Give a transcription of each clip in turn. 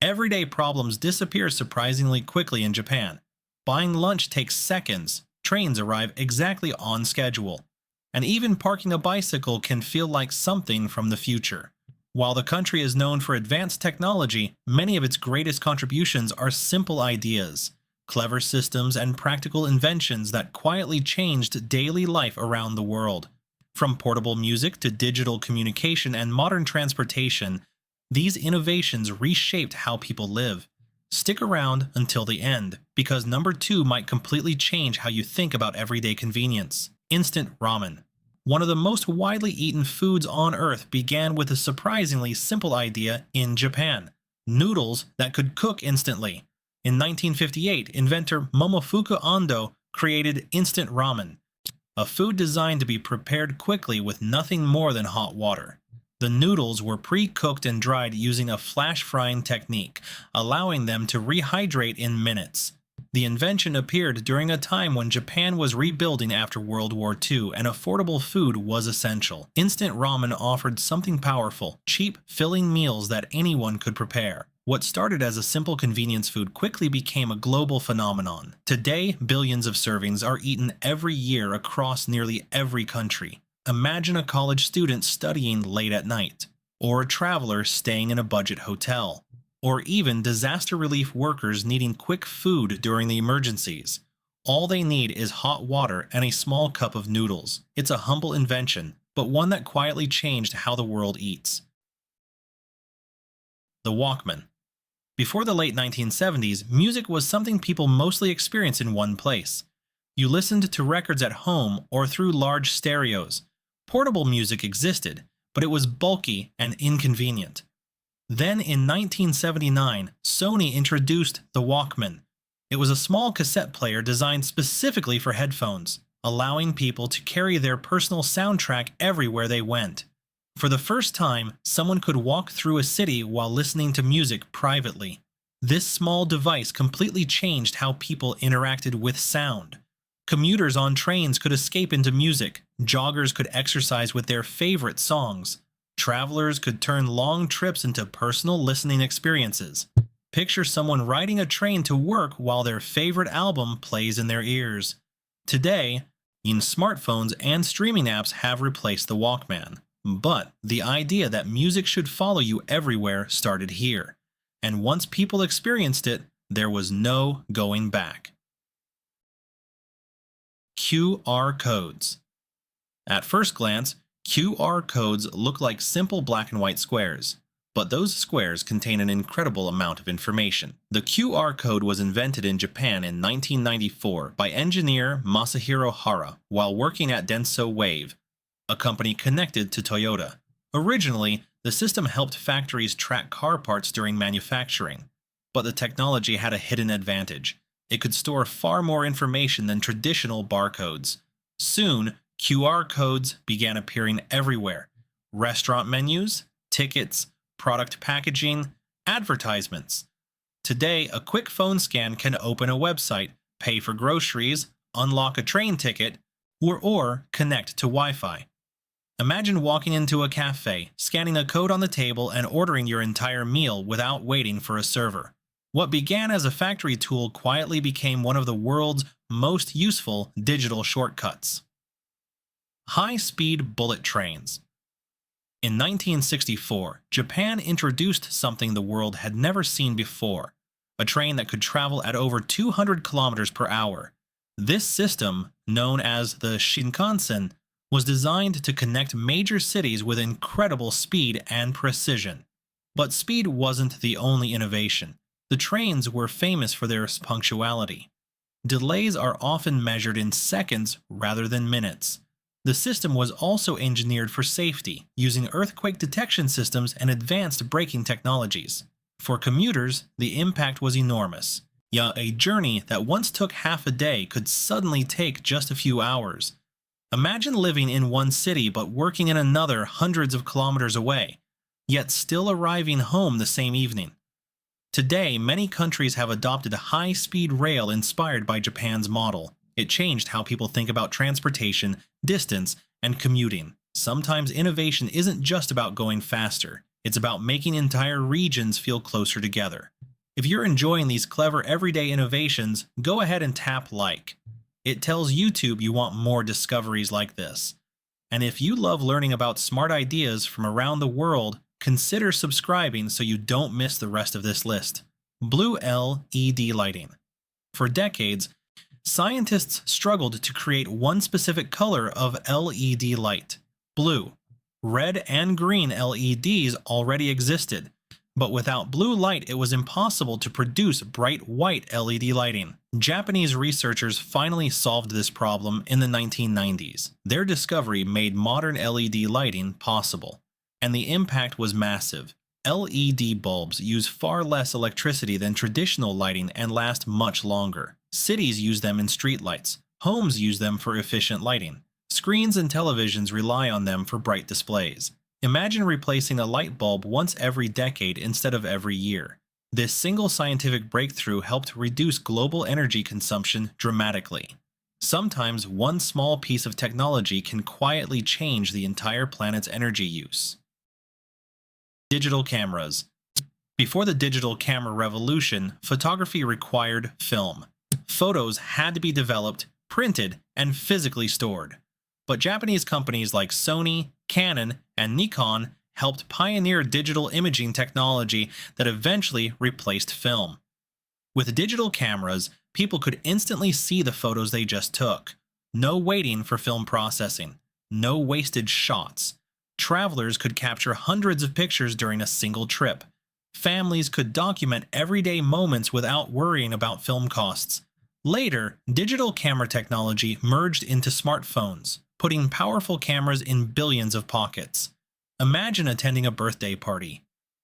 Everyday problems disappear surprisingly quickly in Japan. Buying lunch takes seconds, trains arrive exactly on schedule, and even parking a bicycle can feel like something from the future. While the country is known for advanced technology, many of its greatest contributions are simple ideas, clever systems, and practical inventions that quietly changed daily life around the world. From portable music to digital communication and modern transportation, these innovations reshaped how people live. Stick around until the end, because number 2 might completely change how you think about everyday convenience. Instant ramen. One of the most widely eaten foods on Earth began with a surprisingly simple idea in Japan: noodles that could cook instantly. In 1958, inventor Momofuku Ando created instant ramen, a food designed to be prepared quickly with nothing more than hot water. The noodles were pre-cooked and dried using a flash frying technique, allowing them to rehydrate in minutes. The invention appeared during a time when Japan was rebuilding after World War II and affordable food was essential. Instant ramen offered something powerful: cheap, filling meals that anyone could prepare. What started as a simple convenience food quickly became a global phenomenon. Today, billions of servings are eaten every year across nearly every country. Imagine a college student studying late at night, or a traveler staying in a budget hotel, or even disaster relief workers needing quick food during the emergencies. All they need is hot water and a small cup of noodles. It's a humble invention, but one that quietly changed how the world eats. The Walkman. Before the late 1970s, music was something people mostly experienced in one place. You listened to records at home or through large stereos. Portable music existed, but it was bulky and inconvenient. Then in 1979, Sony introduced the Walkman. It was a small cassette player designed specifically for headphones, allowing people to carry their personal soundtrack everywhere they went. For the first time, someone could walk through a city while listening to music privately. This small device completely changed how people interacted with sound. Commuters on trains could escape into music, joggers could exercise with their favorite songs, travelers could turn long trips into personal listening experiences. Picture someone riding a train to work while their favorite album plays in their ears. Today, smartphones and streaming apps have replaced the Walkman. But the idea that music should follow you everywhere started here. And once people experienced it, there was no going back. QR codes. At first glance, QR codes look like simple black and white squares. But those squares contain an incredible amount of information. The QR code was invented in Japan in 1994 by engineer Masahiro Hara while working at Denso Wave, a company connected to Toyota. Originally, the system helped factories track car parts during manufacturing, but the technology had a hidden advantage. It could store far more information than traditional barcodes. Soon, QR codes began appearing everywhere: restaurant menus, tickets, product packaging, advertisements. Today, a quick phone scan can open a website, pay for groceries, unlock a train ticket, or connect to Wi-Fi. Imagine walking into a cafe, scanning a code on the table, and ordering your entire meal without waiting for a server. What began as a factory tool quietly became one of the world's most useful digital shortcuts. High-speed bullet trains. In 1964, Japan introduced something the world had never seen before: a train that could travel at over 200 kilometers per hour. This system, known as the Shinkansen, was designed to connect major cities with incredible speed and precision. But speed wasn't the only innovation. The trains were famous for their punctuality. Delays are often measured in seconds rather than minutes. The system was also engineered for safety, using earthquake detection systems and advanced braking technologies. For commuters, the impact was enormous. A journey that once took half a day could suddenly take just a few hours. Imagine living in one city but working in another hundreds of kilometers away, yet still arriving home the same evening. Today, many countries have adopted a high-speed rail inspired by Japan's model. It changed how people think about transportation, distance, and commuting. Sometimes innovation isn't just about going faster. It's about making entire regions feel closer together. If you're enjoying these clever everyday innovations, go ahead and tap like. It tells YouTube you want more discoveries like this. And if you love learning about smart ideas from around the world, consider subscribing so you don't miss the rest of this list. Blue LED lighting. For decades, scientists struggled to create one specific color of LED light, blue. Red and green LEDs already existed, but without blue light it was impossible to produce bright white LED lighting. Japanese researchers finally solved this problem in the 1990s. Their discovery made modern LED lighting possible, and the impact was massive. LED bulbs use far less electricity than traditional lighting and last much longer. Cities use them in streetlights. Homes use them for efficient lighting. Screens and televisions rely on them for bright displays. Imagine replacing a light bulb once every decade instead of every year. This single scientific breakthrough helped reduce global energy consumption dramatically. Sometimes one small piece of technology can quietly change the entire planet's energy use. Digital cameras. Before the digital camera revolution, photography required film. Photos had to be developed, printed, and physically stored. But Japanese companies like Sony, Canon, and Nikon helped pioneer digital imaging technology that eventually replaced film. With digital cameras, people could instantly see the photos they just took. No waiting for film processing. No wasted shots. Travelers could capture hundreds of pictures during a single trip. Families could document everyday moments without worrying about film costs. Later, digital camera technology merged into smartphones, putting powerful cameras in billions of pockets. Imagine attending a birthday party.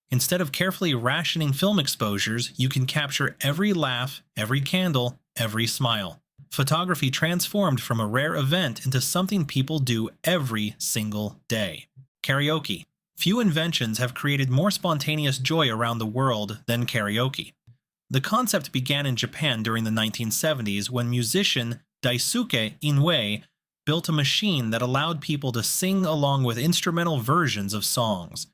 Instead of carefully rationing film exposures, you can capture every laugh, every candle, every smile. Photography transformed from a rare event into something people do every single day. Karaoke. Few inventions have created more spontaneous joy around the world than karaoke. The concept began in Japan during the 1970s when musician Daisuke Inoue built a machine that allowed people to sing along with instrumental versions of songs.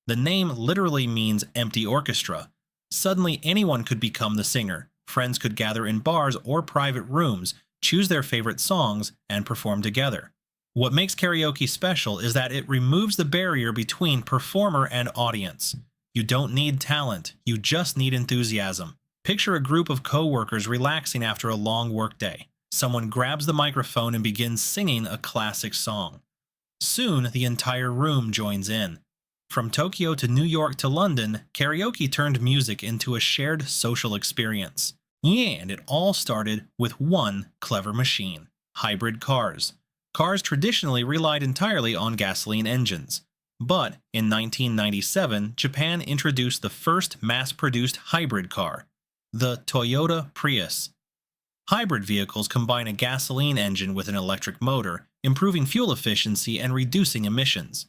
The name literally means empty orchestra. Suddenly anyone could become the singer. Friends could gather in bars or private rooms, choose their favorite songs, and perform together. What makes karaoke special is that it removes the barrier between performer and audience. You don't need talent, you just need enthusiasm. Picture a group of co-workers relaxing after a long workday. Someone grabs the microphone and begins singing a classic song. Soon, the entire room joins in. From Tokyo to New York to London, karaoke turned music into a shared social experience. And it all started with one clever machine: hybrid cars. Cars traditionally relied entirely on gasoline engines. But in 1997, Japan introduced the first mass-produced hybrid car, the Toyota Prius. Hybrid vehicles combine a gasoline engine with an electric motor, improving fuel efficiency and reducing emissions.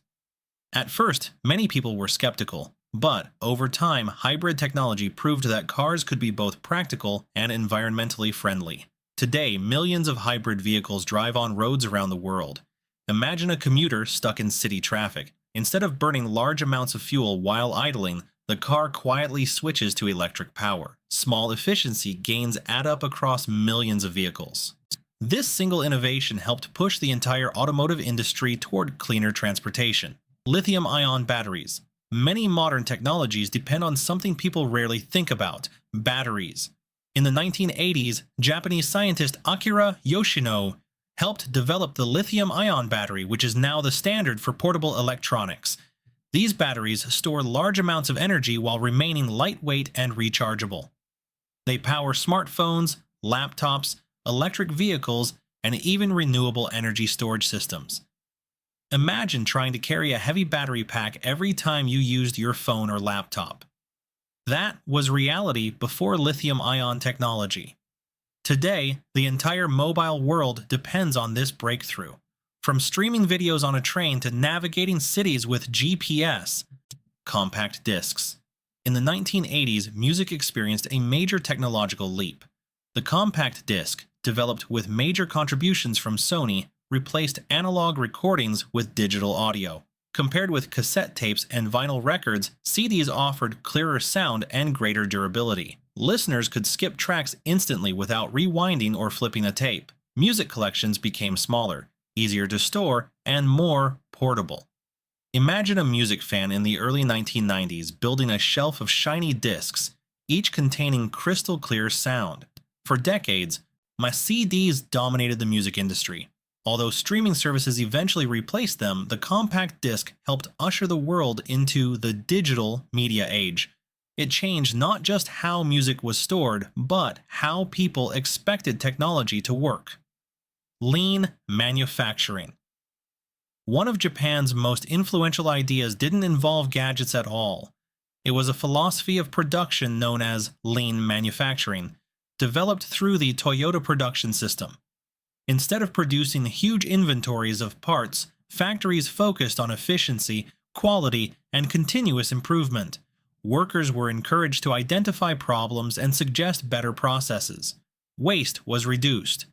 At first, many people were skeptical, but over time, hybrid technology proved that cars could be both practical and environmentally friendly. Today, millions of hybrid vehicles drive on roads around the world. Imagine a commuter stuck in city traffic. Instead of burning large amounts of fuel while idling, the car quietly switches to electric power. Small efficiency gains add up across millions of vehicles. This single innovation helped push the entire automotive industry toward cleaner transportation. Lithium Ion Batteries. Many modern technologies depend on something people rarely think about: batteries. In the 1980s, Japanese scientist Akira Yoshino helped develop the lithium-ion battery, which is now the standard for portable electronics. These batteries store large amounts of energy while remaining lightweight and rechargeable. They power smartphones, laptops, electric vehicles, and even renewable energy storage systems. Imagine trying to carry a heavy battery pack every time you used your phone or laptop. That was reality before lithium-ion technology. Today, the entire mobile world depends on this breakthrough. From streaming videos on a train to navigating cities with GPS. Compact discs. In the 1980s, music experienced a major technological leap. The compact disc, developed with major contributions from Sony, replaced analog recordings with digital audio. Compared with cassette tapes and vinyl records, CDs offered clearer sound and greater durability. Listeners could skip tracks instantly without rewinding or flipping a tape. Music collections became smaller, easier to store, and more portable. Imagine a music fan in the early 1990s building a shelf of shiny discs, each containing crystal clear sound. For decades, my CDs dominated the music industry. Although streaming services eventually replaced them, the compact disc helped usher the world into the digital media age. It changed not just how music was stored, but how people expected technology to work. Lean manufacturing. One of Japan's most influential ideas didn't involve gadgets at all. It was a philosophy of production known as lean manufacturing, developed through the Toyota production system. Instead of producing huge inventories of parts, factories focused on efficiency, quality, and continuous improvement. Workers were encouraged to identify problems and suggest better processes. Waste was reduced.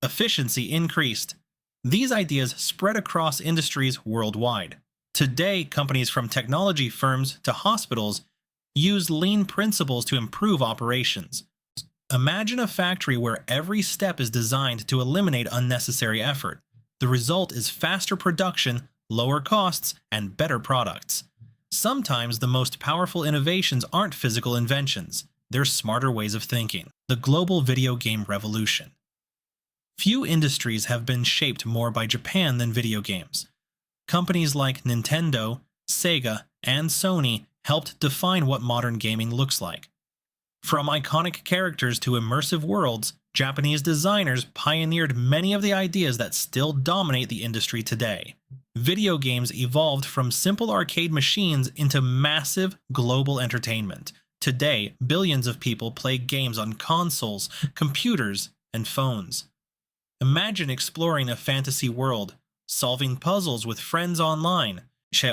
Efficiency increased. These ideas spread across industries worldwide. Today, companies from technology firms to hospitals use lean principles to improve operations. Imagine a factory where every step is designed to eliminate unnecessary effort. The result is faster production, lower costs, and better products. Sometimes the most powerful innovations aren't physical inventions, they're smarter ways of thinking. The global video game revolution. Few industries have been shaped more by Japan than video games. Companies like Nintendo, Sega, and Sony helped define what modern gaming looks like. From iconic characters to immersive worlds, Japanese designers pioneered many of the ideas that still dominate the industry today. Video games evolved from simple arcade machines into massive global entertainment. Today, billions of people play games on consoles, computers, and phones. Imagine exploring a fantasy world, solving puzzles with friends online,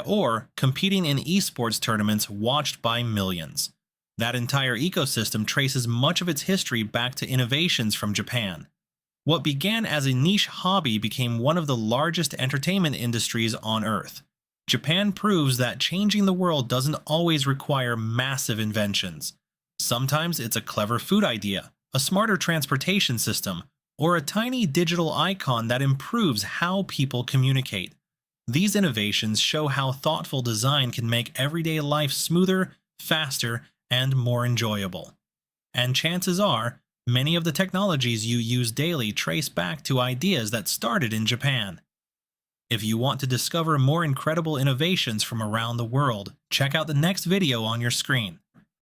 or competing in esports tournaments watched by millions. That entire ecosystem traces much of its history back to innovations from Japan. What began as a niche hobby became one of the largest entertainment industries on Earth. Japan proves that changing the world doesn't always require massive inventions. Sometimes it's a clever food idea, a smarter transportation system, or a tiny digital icon that improves how people communicate. These innovations show how thoughtful design can make everyday life smoother, faster, and more enjoyable. And chances are, many of the technologies you use daily trace back to ideas that started in Japan. If you want to discover more incredible innovations from around the world, check out the next video on your screen.